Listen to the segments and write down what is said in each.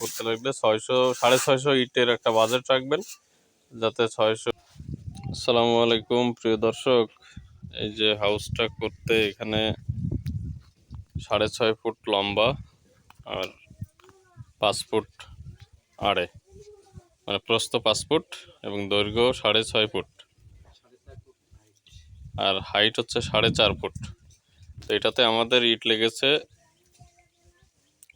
করতে লাগলে 600 650 ইটের একটা বাজেট রাখবেন, যাতে 600। আসসালামু আলাইকুম প্রিয় দর্শক, এই যে হাউসটা করতে এখানে 6.5 ফুট লম্বা আর 5 ফুট আড়ে, মানে প্রস্থ 5 ফুট এবং দৈর্ঘ্য 6.5 ফুট আর হাইট হচ্ছে 4.5 ফুট। তো এটাতে আমাদের ইট লেগেছে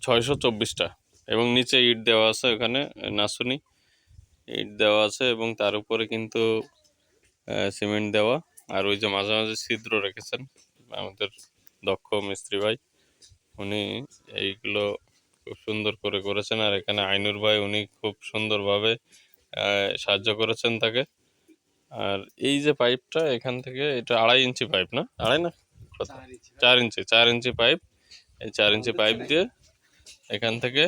624টা এবং নিচে ইট দেওয়া আছে, ওখানে নাসুনি ইট দেওয়া আছে এবং তার উপরে কিন্তু সিমেন্ট দেওয়া। আর ওই যে মাঝে মাঝে ছিদ্র রেখেছেন আমাদের দক্ষ মিস্ত্রি ভাই, উনি এইগুলো খুব সুন্দর করে করেছেন। আর এখানে আইনুর ভাই, উনি খুব সুন্দরভাবে সাহায্য করেছেন তাকে। আর এই যে পাইপটা এখান থেকে, এটা 2.5 ইঞ্চি পাইপ, না 2.5 না 4 ইঞ্চি পাইপ। এই 4 ইঞ্চি পাইপ দিয়ে এখান থেকে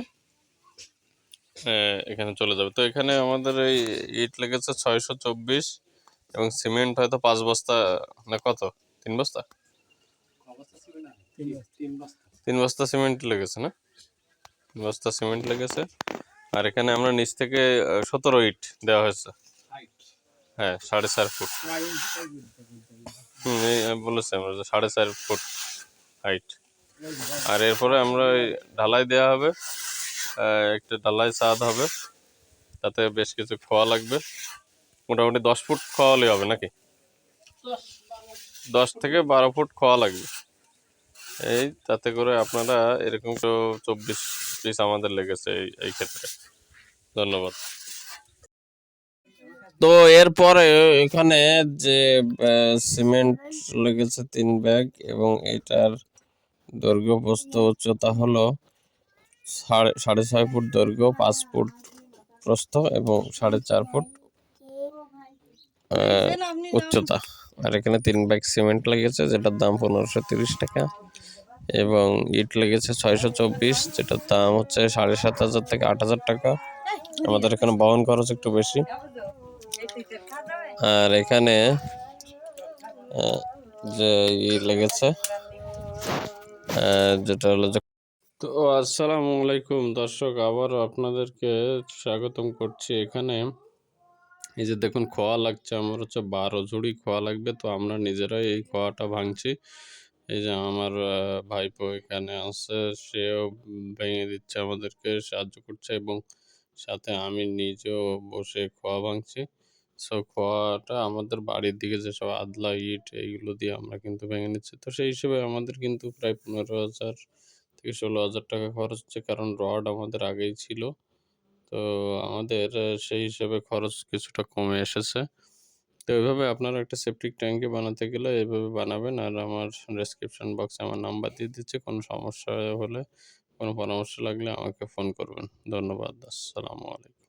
এখানে চলে যাবে। তো এখানে আমাদের এই ইট লেগেছে 624 এবং সিমেন্ট হয়তো 5 বস্তা না কত, 3 বস্তা 3 বস্তা সিমেন্ট লেগেছে, না 3 বস্তা সিমেন্ট লেগেছে। আর এখানে আমরা নিচ থেকে 17 ইট দেওয়া হয়েছে। হ্যাঁ, 4.5 ফুট। বলেছি আমরা যে 4.5 ফুট হাইট। আর এরপরে আমরা ঢালাই দেওয়া হবে, একটা ঢালাই ছাদ হবে, তাতে বেশ কিছু খোয়া লাগবে। মোটামুটি 10 ফুট খোয়া হলে হবে নাকি, 10 থেকে 12 ফুট খোয়া লাগবে। এই তাতে করে আপনারা এরকম তো 24 পিস আমাদের লেগেছে এই ক্ষেত্রে। ধন্যবাদ। তো এরপরে এখানে যে সিমেন্ট লেগেছে 3 ব্যাগ এবং এটার দৈর্ঘ্য প্রস্থ উচ্চতা হলো 6.5 ফুট দৈর্ঘ্য, 5 ফুট প্রস্থ এবং 4.5 ফুট উচ্চতা। আর এখানে 3 ব্যাগ সিমেন্ট লেগেছে, যেটার দাম 1530 টাকা এবং ইট লেগেছে 624, যেটার দাম হচ্ছে 7,500 থেকে 8,000 টাকা। আমাদের এখানে বহন খরচ একটু বেশি। আর এখানে যে লেগেছে যেটা হলো যে। তো আসসালামু আলাইকুম দর্শক, আবারও আপনাদেরকে স্বাগতম করছি। এখানে এই যে দেখুন খোয়া লাগছে, আমার হচ্ছে 12 ঝুড়ি খোয়া লাগবে। তো আমরা নিজেরাই এই খোয়াটা ভাঙছি। এই যে আমার ভাইপো এখানে আছে, সেও ভেঙে দিচ্ছে, আমাদেরকে সাহায্য করছে এবং সাথে আমি নিজেও বসে খোয়া ভাঙছি। সো খোয়াটা আমাদের বাড়ির দিকে যেসব আদলা ইট এইগুলো দিয়ে আমরা কিন্তু ভেঙে নিচ্ছি। তো সেই হিসেবে আমাদের কিন্তু প্রায় 15,000 থেকে 16,000 টাকা খরচ হচ্ছে, কারণ রড আমাদের আগেই ছিল। তো আমাদের সেই হিসেবে খরচ কিছুটা কমে এসেছে। তো এভাবে আপনারা একটা সেপটিক ট্যাঙ্কি বানাতে গেলে এভাবে বানাবেন। আর আমার ডেসক্রিপশন বক্সে আমার নাম্বার দিয়ে দিচ্ছি, কোনো সমস্যা হলে, কোনো পরামর্শ লাগলে আমাকে ফোন করবেন। ধন্যবাদ। আসসালামু আলাইকুম।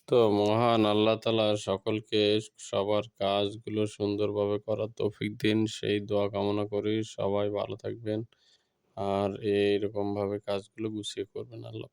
তো মহান আল্লাহ তাআলা সকলকে সবার কাজগুলো সুন্দরভাবে করার তৌফিক দিন, সেই দোয়া কামনা করি। সবাই ভালো থাকবেন আর এইরকমভাবে কাজগুলো গুছিয়ে করবেন। আল্লাহ।